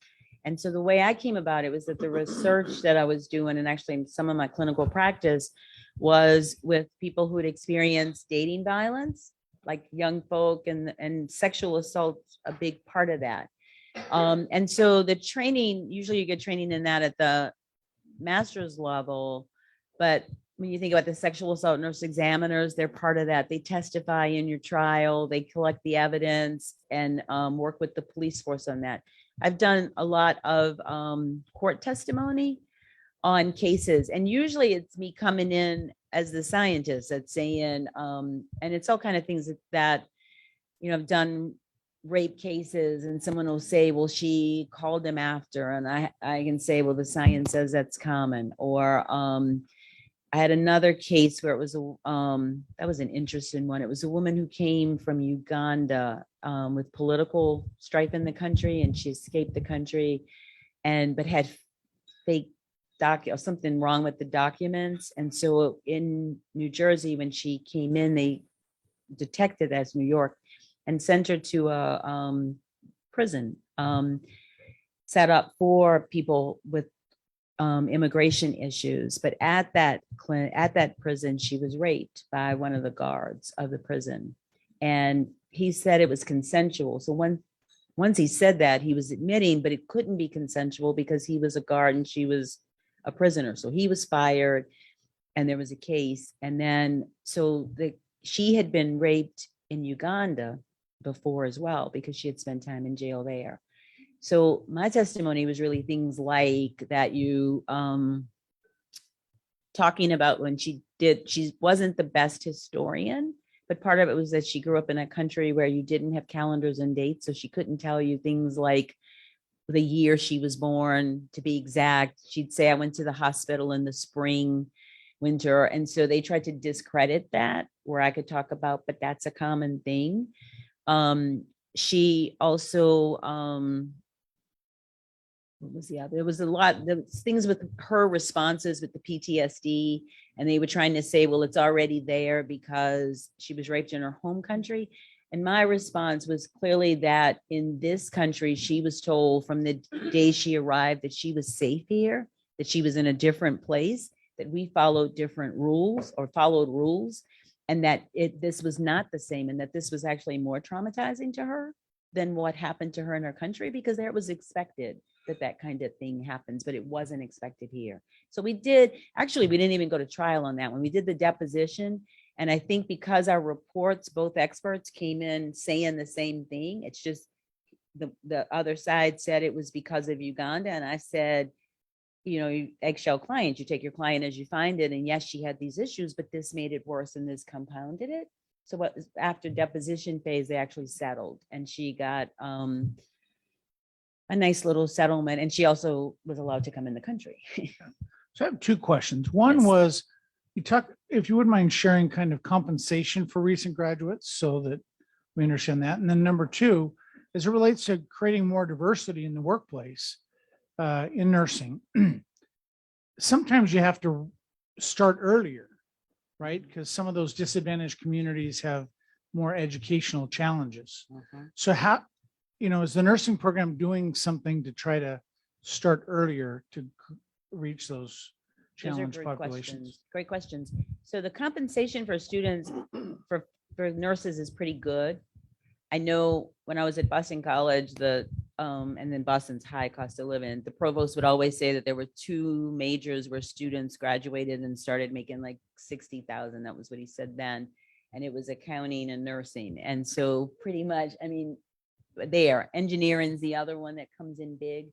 And so the way I came about it was that the research that I was doing, and actually some of my clinical practice, was with people who had experienced dating violence, like young folk, and sexual assault, a big part of that. And so the training, usually you get training in that at the master's level, but when you think about the sexual assault nurse examiners, they're part of that. They testify in your trial, they collect the evidence, and work with the police force on that. I've done a lot of court testimony on cases, and usually it's me coming in as the scientist that's saying, and it's all kind of things that, I've done rape cases, and someone will say, well, she called him after, and I can say, well, the science says that's common. Or I had another case where it was that was an interesting one. It was a woman who came from Uganda with political strife in the country, and she escaped the country, but had fake something wrong with the documents. And so in New Jersey, when she came in, they detected as New York and sent her to a prison set up for people with immigration issues. But at that prison, she was raped by one of the guards of the prison. And he said it was consensual. So once he said that, he was admitting, but it couldn't be consensual because he was a guard and she was a prisoner. So he was fired and there was a case. And then, she had been raped in Uganda before as well, because she had spent time in jail there. So my testimony was really things like that talking about when she wasn't the best historian, but part of it was that she grew up in a country where you didn't have calendars and dates. So she couldn't tell you things like the year she was born, to be exact. She'd say, I went to the hospital in the spring, winter. And so they tried to discredit that, where I could talk about, but that's a common thing. She also, what was the other? There was a lot, there was things with her responses with the PTSD, and they were trying to say, well, it's already there because she was raped in her home country. And my response was clearly that in this country, she was told from the day she arrived that she was safe here, that she was in a different place, that we followed different rules or followed rules, and that this was not the same, and that this was actually more traumatizing to her than what happened to her in her country, because there it was expected that kind of thing happens, but it wasn't expected here. So we didn't even go to trial on that one. We did the deposition. And I think because our reports, both experts came in saying the same thing, it's just the other side said it was because of Uganda. And I said, you eggshell client, you take your client as you find it. And yes, she had these issues, but this made it worse and this compounded it. So after deposition phase, they actually settled, and she got a nice little settlement. And she also was allowed to come in the country. So I have two questions. One Yes. was, if you wouldn't mind sharing kind of compensation for recent graduates so that we understand that. And then number two, as it relates to creating more diversity in the workplace in nursing, sometimes you have to start earlier, right? Because some of those disadvantaged communities have more educational challenges. So how, is the nursing program doing something to try to start earlier to reach those Those are challenge great populations? questions. Great questions. So the compensation for students, for nurses, is pretty good. I know when I was at Boston College, and then Boston's high cost of living, the provost would always say that there were two majors where students graduated and started making like 60,000. That was what he said then. And it was accounting and nursing. And so pretty much, engineering's the other one that comes in big.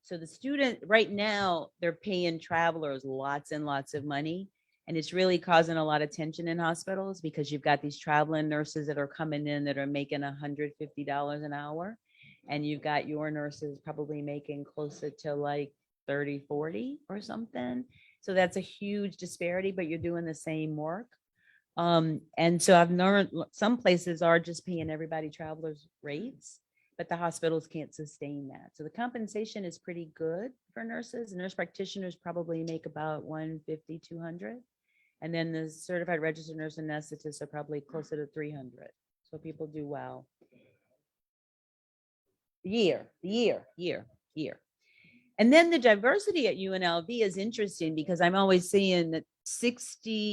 So the student right now, they're paying travelers lots and lots of money. And it's really causing a lot of tension in hospitals, because you've got these traveling nurses that are coming in that are making $150 an hour. And you've got your nurses probably making closer to like 30, 40 or something. So that's a huge disparity, but you're doing the same work. And so I've learned some places are just paying everybody travelers rates, but the hospitals can't sustain that. So the compensation is pretty good for nurses. Nurse practitioners probably make about 150, 200. And then the certified registered nurse and anesthetists are probably closer to 300. So people do well. Year. And then the diversity at UNLV is interesting, because I'm always seeing that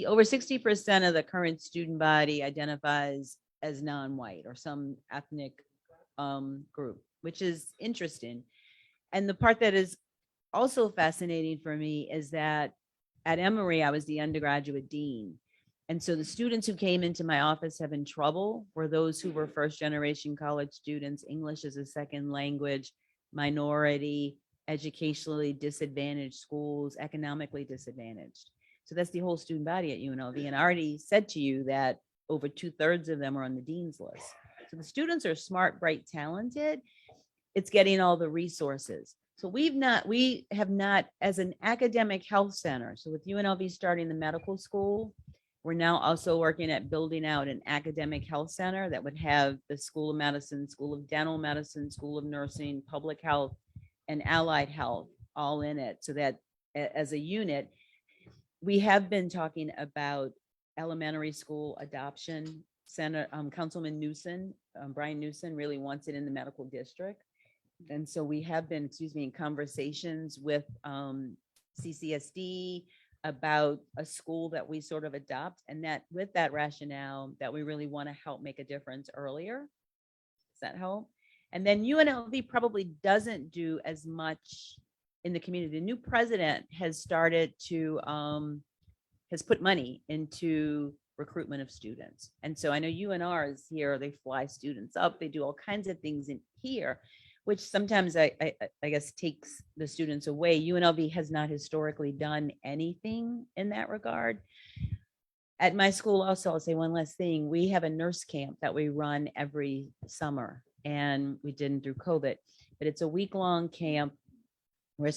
over 60% of the current student body identifies as non-white or some ethnic group, which is interesting. And the part that is also fascinating for me is that at Emory, I was the undergraduate dean. And so the students who came into my office having trouble were those who were first generation college students, English as a second language, minority, educationally disadvantaged schools, economically disadvantaged. So that's the whole student body at UNLV. And I already said to you that over 2/3 of them are on the dean's list. So the students are smart, bright, talented. It's getting all the resources. So we have not, as an academic health center, so with UNLV starting the medical school, we're now also working at building out an academic health center that would have the School of Medicine, School of Dental Medicine, School of Nursing, Public Health, and Allied Health all in it. So that as a unit, we have been talking about elementary school adoption center. Councilman Newsom, Brian Newsom, really wants it in the medical district. And so we have been, in conversations with CCSD, about a school that we sort of adopt, and that with that rationale that we really want to help make a difference earlier. Does that help? And then UNLV probably doesn't do as much in the community. The new president has started to has put money into recruitment of students. And so I know UNR is here, they fly students up, they do all kinds of things in here, which sometimes I guess takes the students away. UNLV has not historically done anything in that regard. At my school also, I'll say one last thing, we have a nurse camp that we run every summer, and we didn't through COVID, but it's a week-long camp where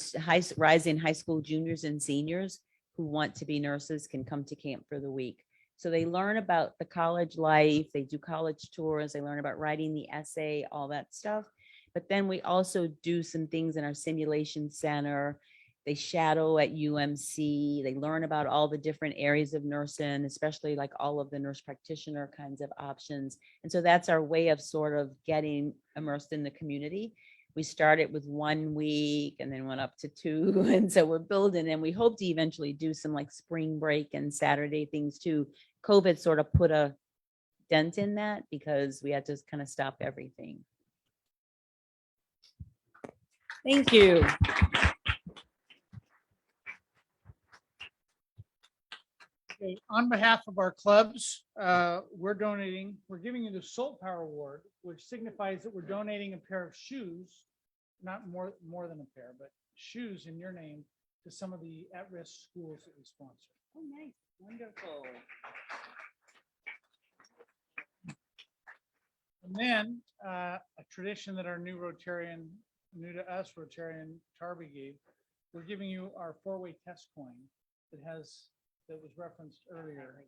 rising high school juniors and seniors who want to be nurses can come to camp for the week. So they learn about the college life, they do college tours, they learn about writing the essay, all that stuff. But then we also do some things in our simulation center. They shadow at UMC, they learn about all the different areas of nursing, especially like all of the nurse practitioner kinds of options. And so that's our way of sort of getting immersed in the community. We started with 1 week and then went up to 2. And so we're building, and we hope to eventually do some like spring break and Saturday things too. COVID sort of put a dent in that because we had to kind of stop everything. Thank you. Okay, on behalf of our clubs, we're giving you the Soul Power Award, which signifies that we're donating a pair of shoes, not more than a pair, but shoes in your name to some of the at-risk schools that we sponsor. Oh, nice. Wonderful. And then a tradition that our new to us Rotarian Tarby gave, we're giving you our 4-way test coin that was referenced earlier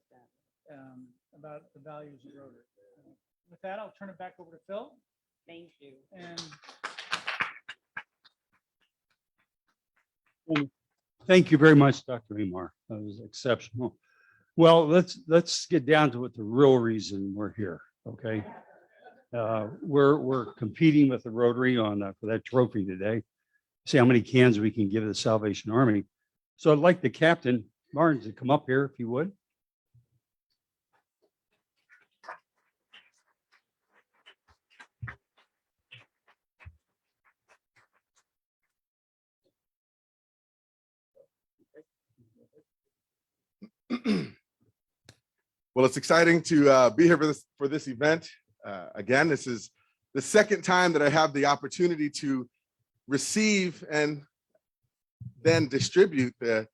about the values of Rotary. With that, I'll turn it back over to Phil. Thank you. And Thank you very much, Dr. Amar. That was exceptional. Well, let's get down to what the real reason we're here. Okay. We're competing with the Rotary on for that trophy today. See how many cans we can give the Salvation Army. So I'd like the Captain Barnes to come up here if you would. Well, it's exciting to be here for this event. Again, this is the second time that I have the opportunity to receive and then distribute the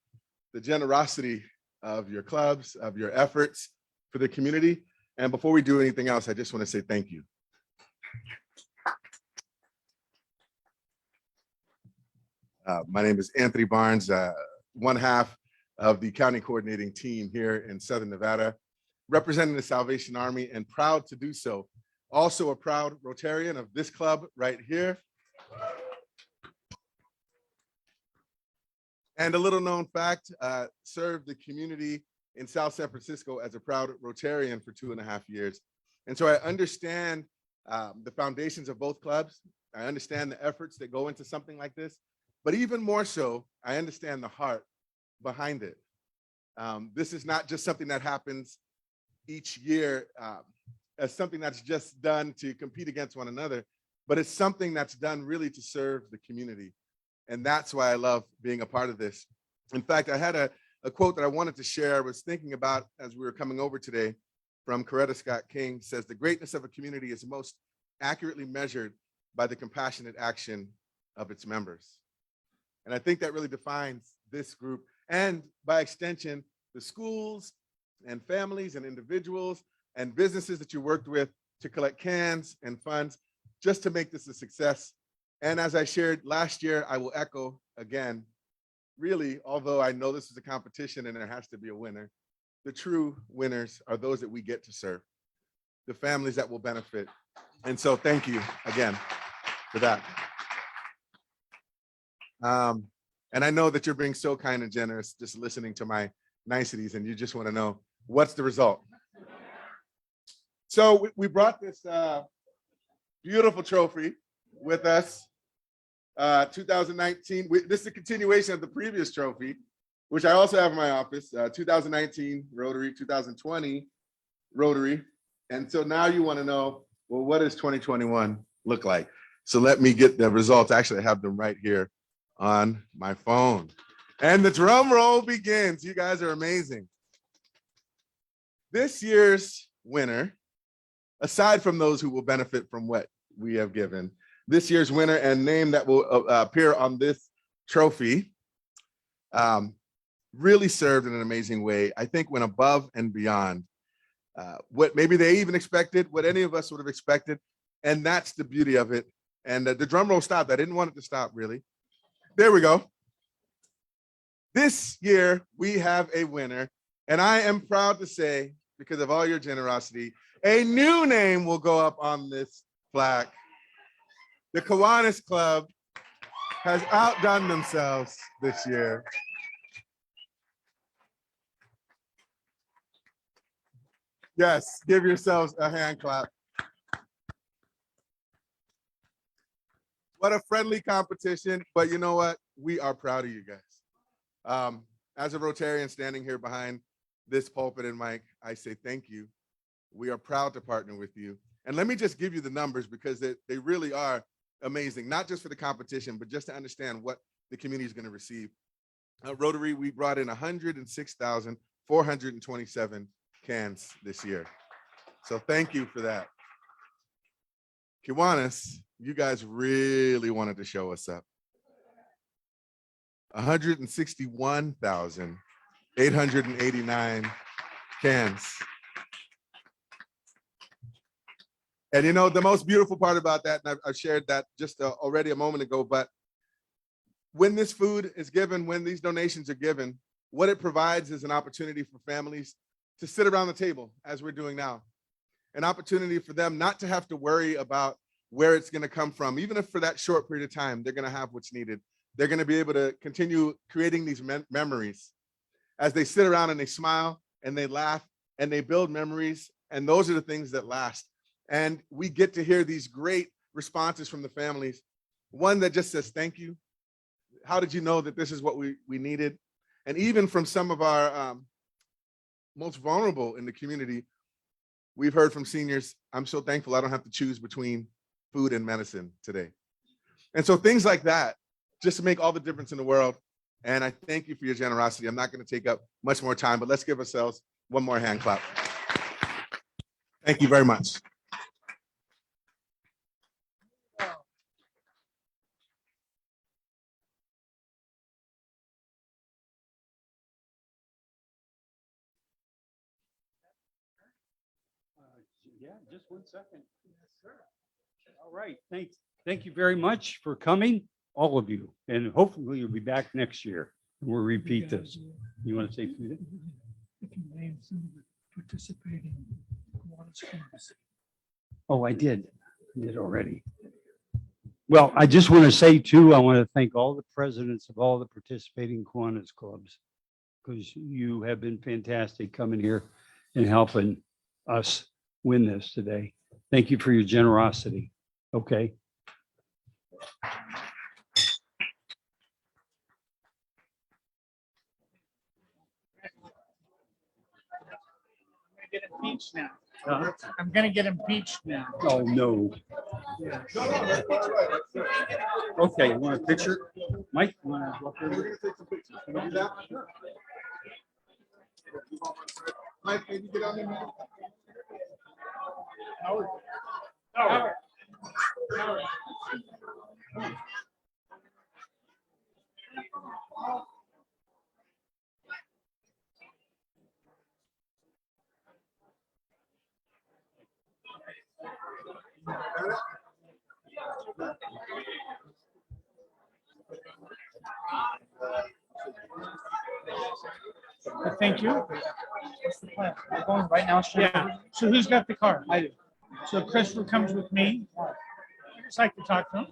generosity of your clubs, of your efforts for the community. And before we do anything else, I just want to say thank you. My name is Anthony Barnes, one half of the county coordinating team here in Southern Nevada, representing the Salvation Army, and proud to do so. Also a proud Rotarian of this club right here. And a little known fact, served the community in South San Francisco as a proud Rotarian for 2.5 years. And so I understand the foundations of both clubs. I understand the efforts that go into something like this, but even more so, I understand the heart behind it. This is not just something that happens each year as something that's just done to compete against one another, but it's something that's done really to serve the community. And that's why I love being a part of this. In fact, I had a quote that I wanted to share. I was thinking about as we were coming over today from Coretta Scott King. Says, the greatness of a community is most accurately measured by the compassionate action of its members. And I think that really defines this group, and by extension, the schools and families and individuals and businesses that you worked with to collect cans and funds just to make this a success. And as I shared last year, I will echo again, really, although I know this is a competition and there has to be a winner, the true winners are those that we get to serve, the families that will benefit. And so thank you again for that. And I know that you're being so kind and generous just listening to my niceties, and you just want to know what's the result. So we brought this beautiful trophy with us 2019, this is a continuation of the previous trophy, which I also have in my office, 2019 Rotary, 2020 Rotary. And so now you want to know, well, what does 2021 look like? So let me get the results. Actually, I have them right here on my phone. And the drum roll begins. You guys are amazing. This year's winner, aside from those who will benefit from what we have given, this year's winner and name that will appear on this trophy really served in an amazing way. I think went above and beyond what maybe they even expected, what any of us would have expected. And that's the beauty of it. And the drum roll stopped. I didn't want it to stop, really. There we go. This year, we have a winner. And I am proud to say, because of all your generosity, a new name will go up on this plaque. The Kiwanis Club has outdone themselves this year. Yes, give yourselves a hand clap. What a friendly competition, but you know what? We are proud of you guys. As a Rotarian standing here behind this pulpit and mic, I say thank you. We are proud to partner with you. And let me just give you the numbers because they really are amazing, not just for the competition, but just to understand what the community is going to receive. Rotary, we brought in 106,427 cans this year. So thank you for that. Kiwanis, you guys really wanted to show us up. 161,889 cans. And you know, the most beautiful part about that, and I've shared that just already a moment ago, but when this food is given, when these donations are given, what it provides is an opportunity for families to sit around the table as we're doing now. An opportunity for them not to have to worry about where it's going to come from. Even if for that short period of time, they're going to have what's needed. They're going to be able to continue creating these memories as they sit around and they smile and they laugh and they build memories. And those are the things that last. And we get to hear these great responses from the families. One that just says, thank you. How did you know that this is what we needed? And even from some of our most vulnerable in the community, we've heard from seniors, I'm so thankful I don't have to choose between food and medicine today. And so things like that just make all the difference in the world. And I thank you for your generosity. I'm not going to take up much more time, but let's give ourselves one more hand clap. Thank you very much. Yeah, just 1 second. Yes, sir. All right, thank you very much for coming, all of you, and hopefully you'll be back next year and we'll repeat this. You want to say something? Oh, I did already. Well, I just want to say too, I want to thank all the presidents of all the participating Kiwanis clubs, because you have been fantastic coming here and helping us win this today. Thank you for your generosity. Okay. Get impeached now. I'm gonna get impeached now. Oh, no. Okay, you want a picture? Mike, you want to go up there? We're gonna take some pictures. Can we do that? Sure. Mike, can you get on there? Howard. Thank you. What's the plan? We're going right now. Yeah. So who's got the car? I do. So Christopher comes with me. I just like to talk to him.